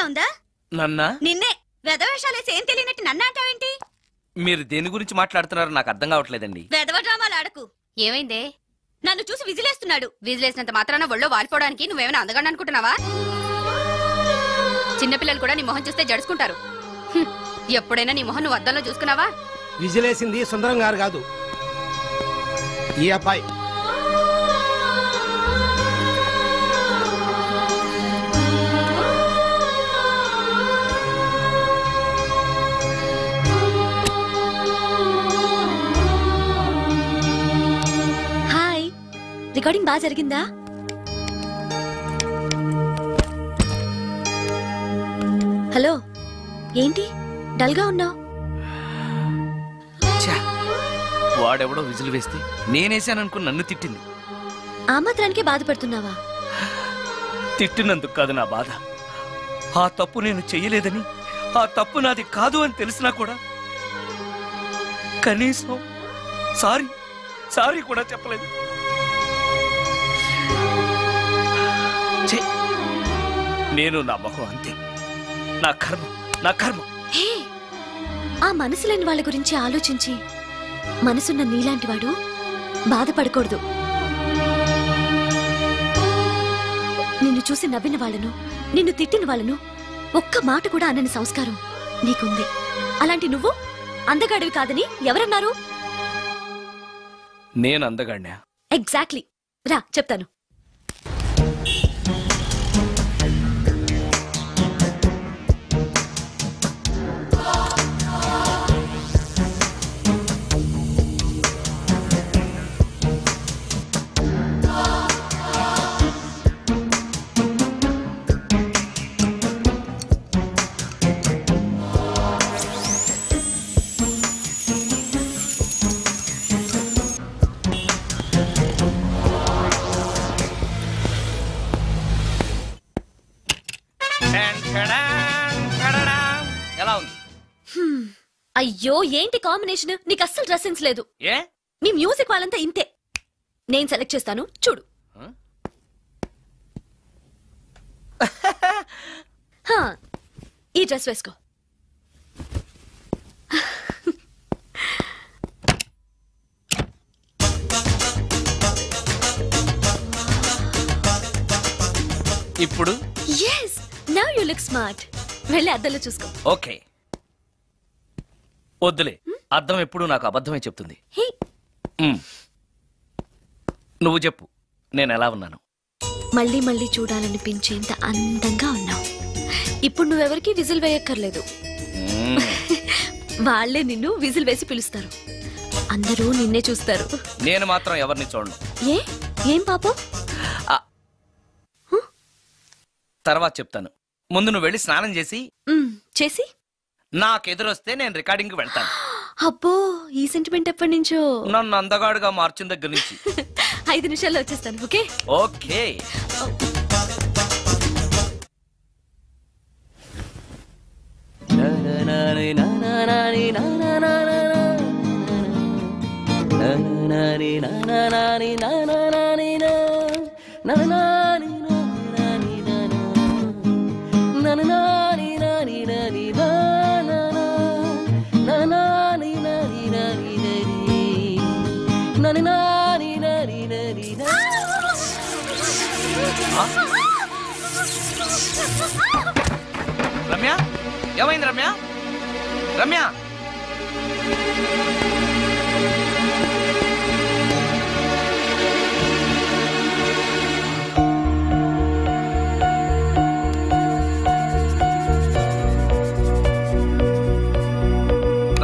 ఉందా? నన్నా? నిన్నే. వెధవేషాలేసి ఏం తెలియనట్టు నన్ను అంటావేంటి? మీరు దేని గురించి మాట్లాడుతున్నారో నాకు అర్థం కావట్లేదండి. వెధవ డ్రామాలు ఆడకు. ఏమైందే? నన్ను చూసి విజిలేస్తున్నాడు. విజిలేసినంత మాత్రాన ఒళ్ళో వాలిపోవడానికి నువ్వేమైనా అందగాడు అనుకుంటున్నావా? చిన్నపిల్లలు కూడా నీ మొహం చూస్తే జడుచుకుంటారు. ఎప్పుడైనా నీ మొహం నువ్వు అద్దంలో చూసుకున్నావా? విజిలేసింది సుందరం గారు కాదు, ఈ అబ్బాయి. హాయ్, రికార్డింగ్ బాగా జరిగిందా? హలో, ఏంటి డల్గా ఉన్నావు? వాడెవడో విజిల్ వేస్తే నేనేసాననుకుని నన్ను తిట్టింది. ఆ మాత్రానికే బాధపడుతున్నావా? తిట్టినందుకు కాదు నా బాధ. ఆ తప్పు నేను చెయ్యలేదని, ఆ తప్పు నాది కాదు అని తెలిసినా కూడా కనీసం సారీ కూడా చెప్పలేదు. నేను నా మొహం అంతే. నా కర్మ. హే, ఆ మనసు లేని వాళ్ళ గురించి ఆలోచించి మనసున్న నీలాంటి వాడు బాధపడకూడదు. నిన్ను చూసి నవ్విన వాళ్ళను, నిన్ను తిట్టిన వాళ్ళను ఒక్క మాట కూడా అనని సంస్కారం నీకుంది. అలాంటి నువ్వు అందగాడివి కాదని ఎవరన్నారు? నేను అందగాడినా? ఎగ్జాక్ట్లీ. రా చెప్తాను. ఎలా ఉంది? అయ్యో, ఏంటి కాంబినేషన్? నీకు అస్సలు డ్రెస్ సెన్స్ లేదు. ఏ? మీ మ్యూజిక్ వాళ్ళంతా ఇంతే. నేను సెలెక్ట్ చేస్తాను, చూడు. ఈ డ్రెస్ వేసుకో. ఇప్పుడు yes, now you look smart. వెళ్ళి అద్దంలో చూసుకో. ఓకే. వద్దులే, అద్దం ఎప్పుడు నాకు అబద్ధమే చెప్తుంది. నువ్వు చెప్పు, నేను ఎలా ఉన్నాను? మళ్ళీ మళ్ళీ చూడాలనిపించేంత అందంగా ఉన్నావు. ఇప్పుడు నువ్వెవరికి విజిల్ వేయక్కర్లేదు. వాళ్లే నిన్ను విజిల్ వేసి పిలుస్తారు. అందరూ నిన్నే చూస్తారు. నేను మాత్రం ఎవరిని చూడను. ఏం పాపం? తర్వాత చెప్తాను. ముందు నువ్వు వెళ్ళి స్నానం చేసి నాకెదురొస్తే నేను రికార్డింగ్ వెళ్తాను. అబ్బో, ఈ సెంటిమెంట్ ఎప్పటి నుంచో? నన్ను అందగాడుగా మార్చిన దగ్గర నుంచి. 5 నిమిషాల్లో వచ్చేస్తాను. Okay okay. రమ్య, ఏమైంది రమ్య? రమ్య,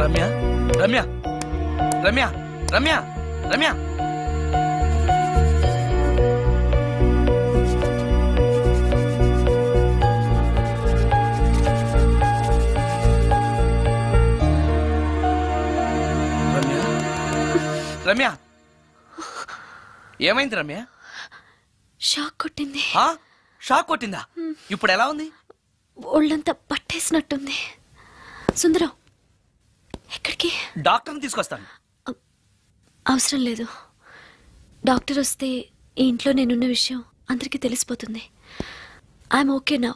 రమ్య, రమ్య, రమ్య, రమ్య, రమ్య. రమ్య, ఏమైంది రమ్య? షాక్ కొట్టింది. షాక్ కొట్టిందా? ఇప్పుడు ఎలా ఉంది? ఒళ్ళంతా పట్టేసినట్టుంది. సుందరం, ఎక్కడికి? డాక్టర్ని తీసుకొస్తాను. అవసరం లేదు. డాక్టర్ వస్తే ఈ ఇంట్లో నేనున్న విషయం అందరికీ తెలిసిపోతుంది. I'm okay now.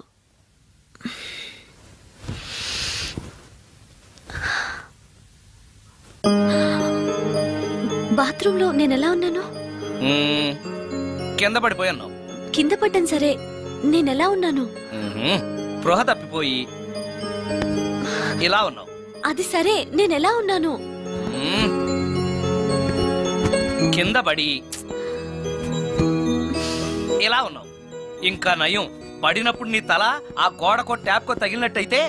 బాత్రూంలో నేనెలా ఉన్నాను? కింద పడిపోయాను. కింద పడ్డాను సరే, నేనెలా ఉన్నాను? స్పృహ తప్పిపోయి ఇలా ఉన్నావు. అది సరే, నేనెలా ఉన్నాను? కింద పడి ఇలా ఉన్నావు. ఇంకా నయం, పడినప్పుడు నీ తల ఆ గోడకో ట్యాప్కో తగిలినట్టయితే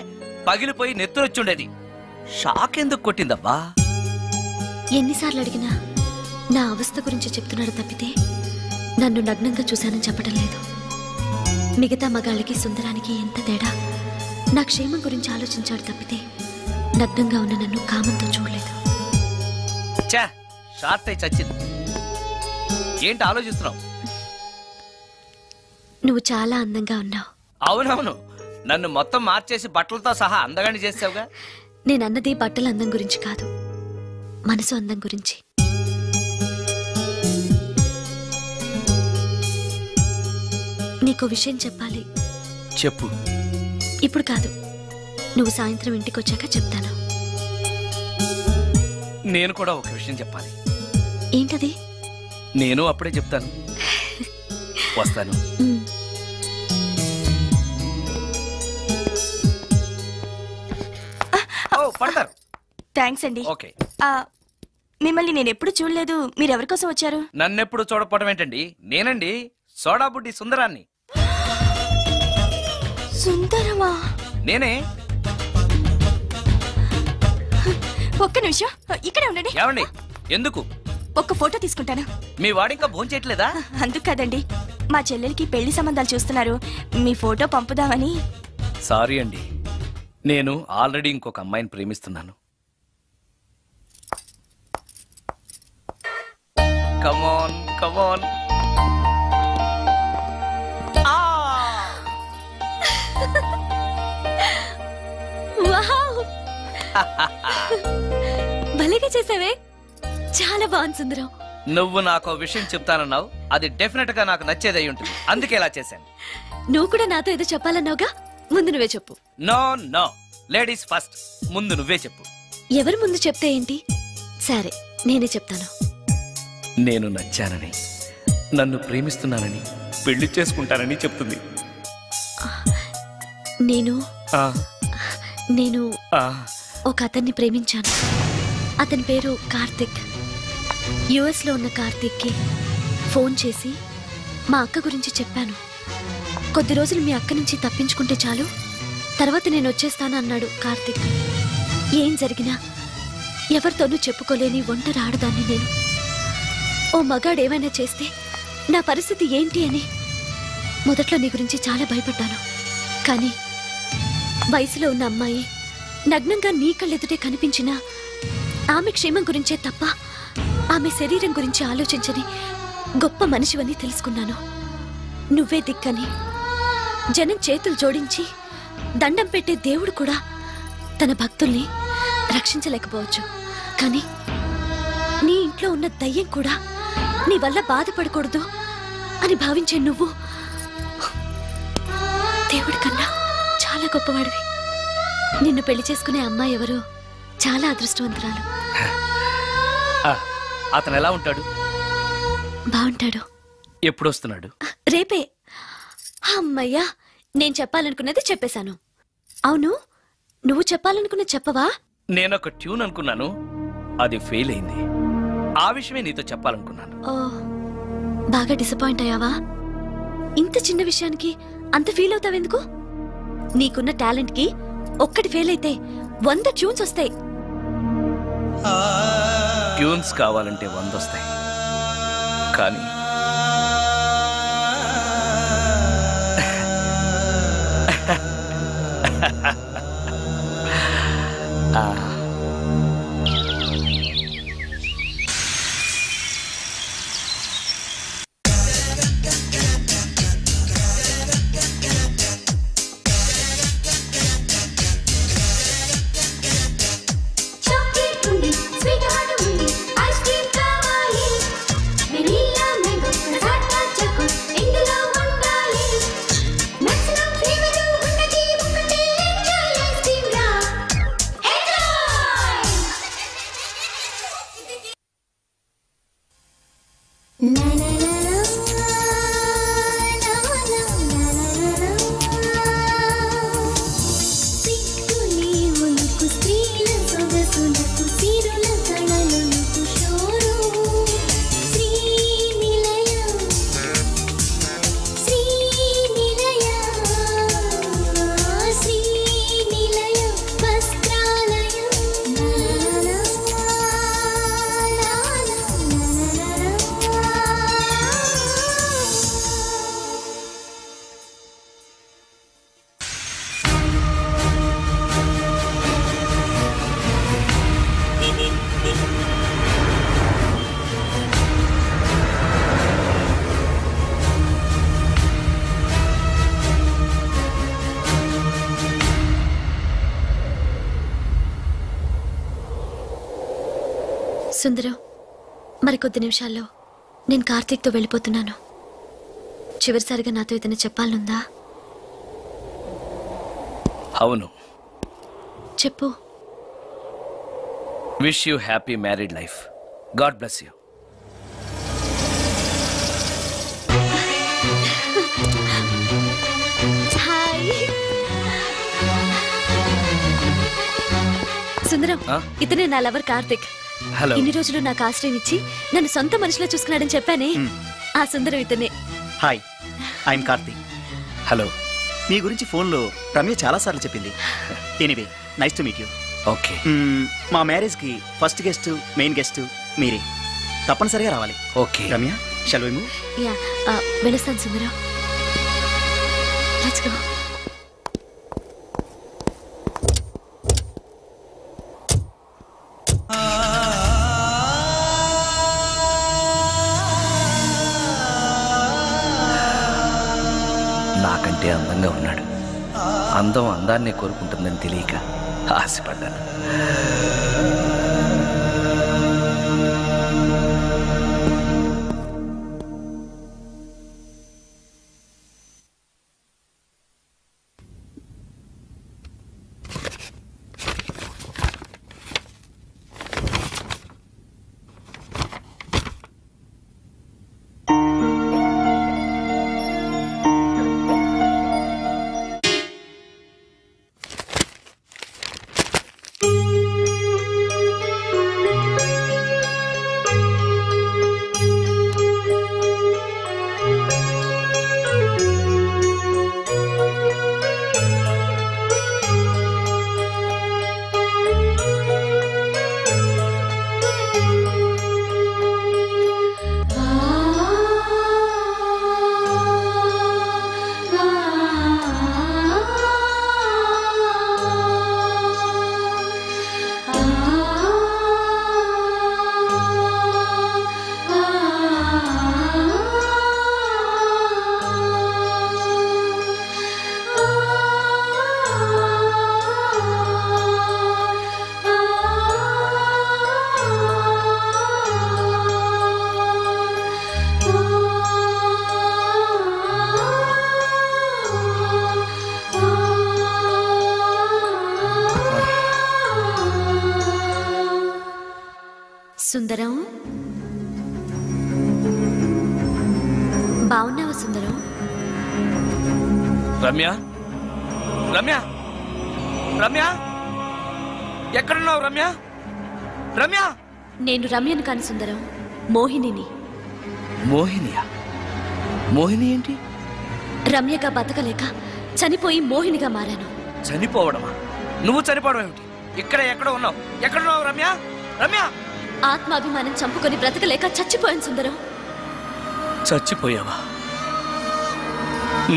పగిలిపోయి నెత్తురొచ్చుండేది. షాక్ ఎందుకు కొట్టిందబ్బా? ఎన్నిసార్లు అడిగినా నా అవస్థ గురించి చెప్తున్నాడు తప్పితే నన్ను నగ్నంగా చూశానని చెప్పడం లేదు. మిగతా మగాళ్ళకి సుందరానికి ఎంత తేడా. నా క్షేమం గురించి ఆలోచించాడు తప్పితే నగ్నంగా ఉన్న నన్ను కామంతో చూడలేదు. షార్ట్ అయి చచ్చింది. ఏంటి ఆలోచిస్తున్నావు? నువ్వు చాలా అందంగా ఉన్నావు. అవునవును, నన్ను మొత్తం మార్చేసి బట్టలతో సహా అందగాని చేసావుగా. నేనన్నది బట్టల అందం గురించి కాదు, మనసు అందం గురించి. నీకో విషయం చెప్పాలి. చెప్పు. ఇప్పుడు కాదు, నువ్వు సాయంత్రం ఇంటికి వచ్చాక చెప్తాను. నేను కూడా ఒక విషయం చెప్పాలి. ఏంటది? నేను అప్పుడే చెప్తాను. వస్తాను. పడతారు. థ్యాంక్స్ అండి. ఓకే. మిమ్మల్ని నేను ఎప్పుడు చూడలేదు. మీరెవరి కోసం వచ్చారు? నన్నెప్పుడు చూడకపోవడం ఏంటండి? నేనండి, సోడా బుడ్డి సుందరాన్ని. సుందరమా? నేనే. ఒక్క నిమిషం ఇక్కడే ఉండండి. ఏమండి? ఎందుకు? ఒక్క ఫోటో తీసుకుంటాను. మీ వాడింకా భోంచేయట్లేదా? అందుకు కదండి, మా చెల్లెలకి పెళ్లి సంబంధాలు చూస్తున్నారు. మీ ఫోటో పంపుదామని. సారీ అండి, నేను ఆల్రెడీ ఇంకొక అమ్మాయిని ప్రేమిస్తున్నాను. కమాన్ కమాన్. భలేగా చేసావే, చాలా బాగుంది సుందరం. నువ్వు నాకు విషయం చెప్తానన్నావు, అది డెఫినెట్ గా నాకు నచ్చేదై ఉంటుంది, అందుకే ఇలా చేశాను. నువ్వు కూడా నాతో ఏదో చెప్పాలన్నావుగా, ముందు నువ్వే చెప్పు. No no, ladies first. ముందు నువ్వే చెప్పు. ఎవరు ముందు చెప్తే ఏంటి? సరే, నేనే చెప్తాను. నేను నచ్చానని, నన్ను ప్రేమిస్తున్నానని, పెళ్లి చేసుకుంటానని చెప్తుంది. నేను ఒక అతన్ని ప్రేమించాను. అతని పేరు కార్తిక్. యుఎస్ లో ఉన్న కార్తిక్ కి ఫోన్ చేసి మా అక్క గురించి చెప్పాను. కొద్ది రోజులు మీ అక్క నుంచి తప్పించుకుంటే చాలు, తర్వాత నేను వచ్చేస్తాను అన్నాడు కార్తిక్. ఏం జరిగినా ఎవరితోనూ చెప్పుకోలేని ఒంటరి ఆడదాన్ని నేను. ఓ మగాడు ఏమైనా చేస్తే నా పరిస్థితి ఏంటి అని మొదట్లో నీ గురించి చాలా భయపడ్డాను. కానీ వయసులో ఉన్న అమ్మాయి నగ్నంగా నీ కళ్ళెదుటే కనిపించినా ఆమె క్షేమం గురించే తప్ప ఆమె శరీరం గురించి ఆలోచించని గొప్ప మనిషివని తెలుసుకున్నాను. నువ్వే దిక్కని. జనం చేతులు జోడించి దండం పెట్టే దేవుడు కూడా తన భక్తుల్ని రక్షించలేకపోవచ్చు, కానీ నీ ఇంట్లో ఉన్న దయ్యం కూడా నీ వల్ల బాధపడకూడదు అని భావించే నువ్వు దేవుడి కన్నా చాలా గొప్పవాడివి. నిన్ను పెళ్లి చేసుకునే అమ్మాయి ఎవరో చాలా అదృష్టవంతురాలు. అతను ఎలా ఉంటాడు? బాగుంటాడు. ఎప్పుడు వస్తున్నాడు? రేపే. అమ్మయ్యా, నేను చెప్పాలనుకున్నది చెప్పేశాను. అవును, నువ్వు చెప్పాలనుకున్న చెప్పవా? నేనొక ట్యూన్ అనుకున్నాను, అది ఫెయిల్ అయింది. ఆ విషయమే నీతో చెప్పాలనుకున్నాను. ఓ, బాగా డిసప్పాయింట్ అయ్యావా? ఇంత చిన్న విషయానికి అంత ఫీల్ అవుతావెందుకు? నీకున్న టాలెంట్ కి ఒక్కటి ఫెయిల్ అయితే 100 ట్యూన్స్ వస్తాయి. ట్యూన్స్ కావాలంటే 100 వస్తాయి, కానీ Chocolate ఉంది, sweet heart ఉంది, ice cream కావాలి, vanilla సుందరం, మరికొద్ది నిమిషాల్లో నేను కార్తీక్తో వెళ్ళిపోతున్నాను. చివరిసారిగా నాతో ఏదైనా చెప్పాలనుందా? అవును, చెప్పు. Wish you happy married life. God bless you. Hi Sundaram, ఇతనే నా లవర్ కార్తిక్. హలో. ఇన్ని రోజులు నాకు ఆశ్రయం ఇచ్చి నన్ను సొంత మనిషిలో చూసుకున్నాడని చెప్పానే, ఆ సుందరం ఇతనే. Hi, I'm Karthik. హలో. మీ గురించి ఫోన్లో రమ్య చాలాసార్లు చెప్పింది. Anyway, nice to meet you. Okay. మా మ్యారేజ్కి ఫస్ట్ గెస్ట్, మెయిన్ గెస్ట్ మీరే. తప్పనిసరిగా రావాలి. Okay Ramya, shall we move? Yeah, వెళ్ళొస్తాను సుందరం. Let's go. నాకంటే అందంగా ఉన్నాడు. అందం అందాన్నే కోరుకుంటుందని తెలియక ఆశపడ్డాను. సుందరం, బాగున్నావా సుందరం? రమ్య, రమ్య, రమ్య, ఎక్కడున్నావు రమ్య? రమ్య! నేను రమ్యను కాని సుందరం, మోహినిని. మోహినియా? మోహిని ఏంటి? రమ్యగా బతకలేక చనిపోయి మోహినిగా మారాను. చనిపోవడమా? నువ్వు చనిపోవడం ఏమిటి? ఇక్కడ ఎక్కడ ఉన్నావు? ఎక్కడున్నావు రమ్య? రమ్య! ఆత్మాభిమానం చంపుకొని బ్రతకలేక చచ్చిపోయాను సుందరం. చచ్చిపోయావా?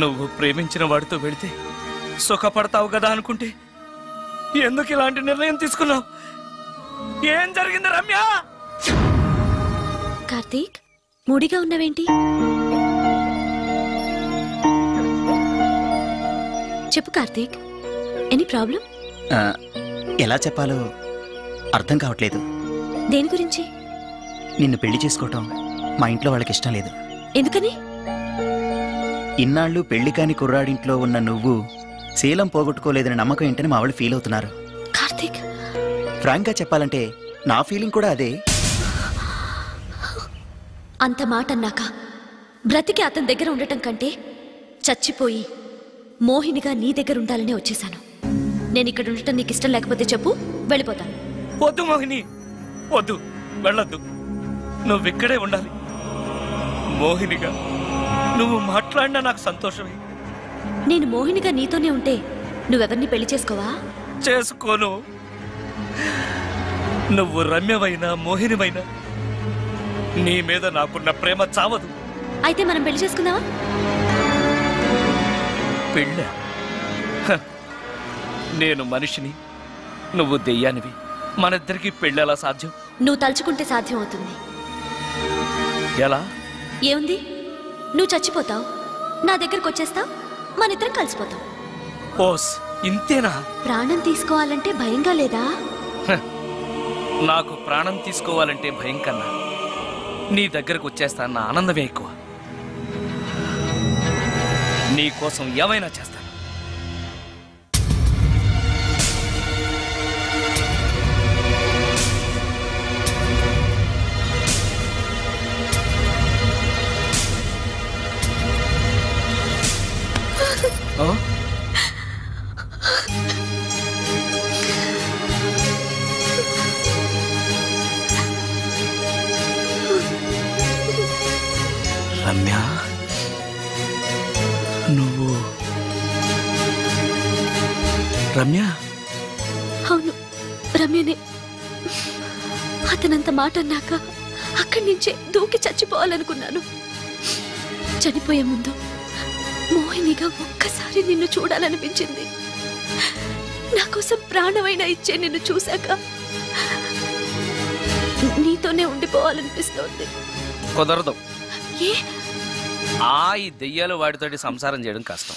నువ్వు ప్రేమించిన వాడితో వెళితే సుఖపడతావు కదా అనుకుంటే ఎందుకు ఇలాంటి నిర్ణయం తీసుకున్నావు? ఏం జరిగింది రమ్య? కార్తీక్, మూడిగా ఉన్నవేంటి? చెప్పు కార్తీక్, ఎనీ ప్రాబ్లం? ఎలా చెప్పాలో అర్థం కావట్లేదు. దేని గురించి? నిన్ను పెళ్లి చేసుకోవటం మా ఇంట్లో వాళ్ళకి ఇష్టం లేదు. ఎందుకని? ఇన్నాళ్ళు పెళ్లి కాని కుర్రాడింట్లో ఉన్న నువ్వు శీలం పోగొట్టుకోలేదని నమ్మకం ఏంటని మా వాళ్ళు ఫీల్ అవుతున్నారు. కార్తీక్, ఫ్రాంక్గా చెప్పాలంటే నా ఫీలింగ్ కూడా అదే. అంత మాట అన్నాక బ్రతికి అతని దగ్గర ఉండటం కంటే చచ్చిపోయి మోహినిగా నీ దగ్గర ఉండాలనే వచ్చేశాను. నేను ఇక్కడ ఉండటం నీకు ఇష్టం లేకపోతే చెప్పు, వెళ్ళిపోతాను. వద్దు మోహిని, వద్దు, వెళ్ళొద్దు. నువ్విక్కడే ఉండాలి. మోహినిగా నువ్వు మాట్లాడినా నాకు సంతోషమే. నేను మోహినిగా నీతోనే ఉంటే నువ్వెవరిని పెళ్లి చేసుకోవా? చేసుకోను. నువ్వు రమ్యమైనా మోహినివైనా నీ మీద నాకున్న ప్రేమ చావదు. అయితే మనం పెళ్లి చేసుకుందావా? పెళ్ళ? నేను మనిషిని, నువ్వు దెయ్యానివి. మనిద్దరికి పెళ్ళెలా సాధ్యం? నువ్వు తలుచుకుంటే సాధ్యం అవుతుంది. ఎలా? ఏముంది, నువ్వు చచ్చిపోతావు, నా దగ్గరకు వచ్చేస్తావు, మనిద్దరం కలిసిపోతాం. ఓస్, ఇంతేనా? ప్రాణం తీసుకోవాలంటే భయంగా లేదా? నాకు ప్రాణం తీసుకోవాలంటే భయం కన్నా నీ దగ్గరకు వచ్చేస్తాన్న ఆనందమే ఎక్కువ. నీ కోసం ఏమైనా చేస్తాను. రమ్య, నువ్వు రమ్య? అవును, రమ్యనే. అతనంత మాట అన్నాక అక్కడి నుంచే దూకి చచ్చిపోవాలనుకున్నాను. చనిపోయే ముందు మోహినిగా ఒక్కసారి నిన్ను చూడాలనిపించింది. నా కోసం ప్రాణమైనా ఇచ్చే నిన్ను చూశాక నీతోనే ఉండిపోవాలనిపిస్తోంది. కుదరదు. ఏ? ఈ దెయ్యాలు వాడితోటి సంసారం చేయడం కష్టం.